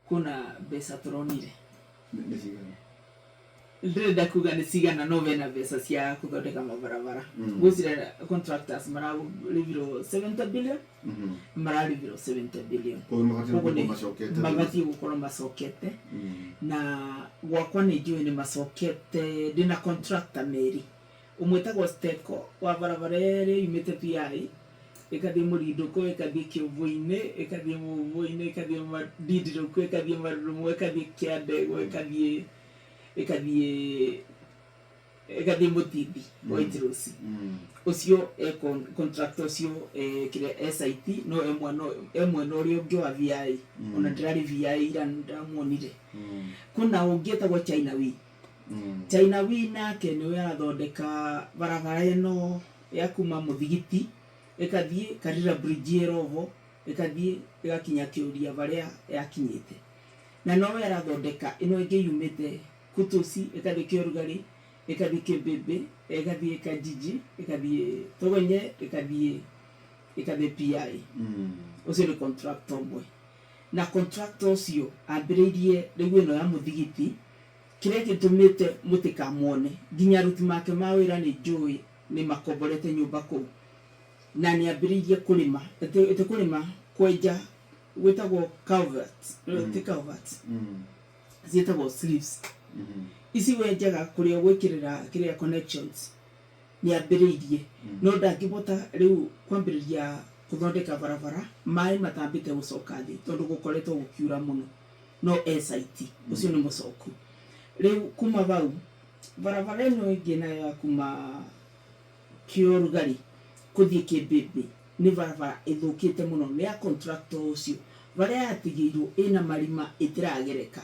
kuna mbeca turonire nĩ cigana ndĩrenda kuga nĩ cigana no bena mbeca cia gũthondeka mabarabara gwĩcira contractors mararĩhirwo 70 billion mararĩhirwo 70 billion mabatiĩ gũkorwo macokete na gwakwa nĩ njũĩ nĩ macokete ndĩna contractor merĩ ũmwe etagwo Steco wa barabara ĩrĩa yumĩte PI ĩgathiĩ Mũrindũkũ ĩgathiĩ Kĩũmbu-inĩ ĩgathiĩ Mũmbu-inĩ ĩgathiĩ Ndindiruku ĩgathiĩ Marurumo ĩgathiĩ Kĩandegwa ĩgathiĩ Mũtindi White Rose ũcio contractor ũcio kĩrĩa SIT no emwe na ũrĩa ũngĩ wa VI ona ndĩrarĩ VI ira ndamuonire kuna ũngĩ etagwo China Wee nake nĩwe arathondeka barabara ĩno ya kuma Mũthigiti ĩgathiĩ Karira Bridge Rovo ĩgathiĩ ĩgakinya Kĩũria barĩa yakinyĩte na nowe arathondeka ĩno ĩngĩ yumĩte Kutusi ĩgathiĩ Kĩorugari ĩgathiĩ Kĩmbĩmbĩ ĩgathiĩ Kajiji ĩgathiĩ Togonye ĩgathiĩ PI ũcio nĩ contractor ũmwe na contractor ũcio ambĩrĩirie rĩu ĩno ya Mũthigiti kĩrĩa gĩtũmĩte mũtikamuone nginya aruti make ma wĩra nĩ njũĩ nĩ makomborete nyũmba kũu na nĩ ambĩrĩirie kũrĩma kũrĩma kwenja gwĩtagwo culvert ciĩtagwo sleeves ici wenjaga kũrĩa gwĩkĩrĩra kĩrĩa connections nĩ ambĩrĩirie no ndangĩbota rĩu kwambĩrĩria gũthondeka barabara maĩ matambĩte gũcoka thĩ tondũ gũkoretwo gũkiura mũno no SIT ũcio nĩ mũcoku rĩu kuma bau barabara ĩno ĩngĩ nayo ya kuma Kĩorugari kũthiĩ Kĩmbĩmbĩ nĩ barabara ĩthũkĩte mũno nĩ ya contractor ũcio barĩa yatigĩirwo ĩna marima ĩtĩragereka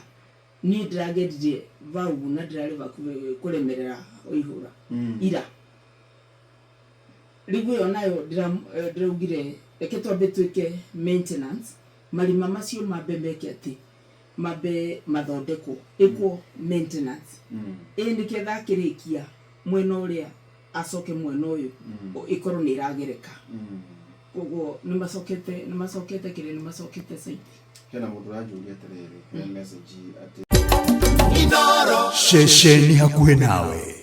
niĩ ndĩragerire bau na ndĩrarĩ bakuhĩ kũremerera Waihũra ira rĩu ĩyo nayo ndĩraugire reke twambe twĩke maintenance marima macio mambe meke atĩ mambe mathondekwo ĩkwo maintenance nĩgetha akĩrĩkia mwena ũrĩa acoke mwena ũyũ ĩkorwo nĩ ĩragereka koguo nĩ macokete kĩrĩa nĩ macokete site hena mũndũ ũranjũria atĩrĩrĩ he message atĩ Shesheni hakuhĩ nawe.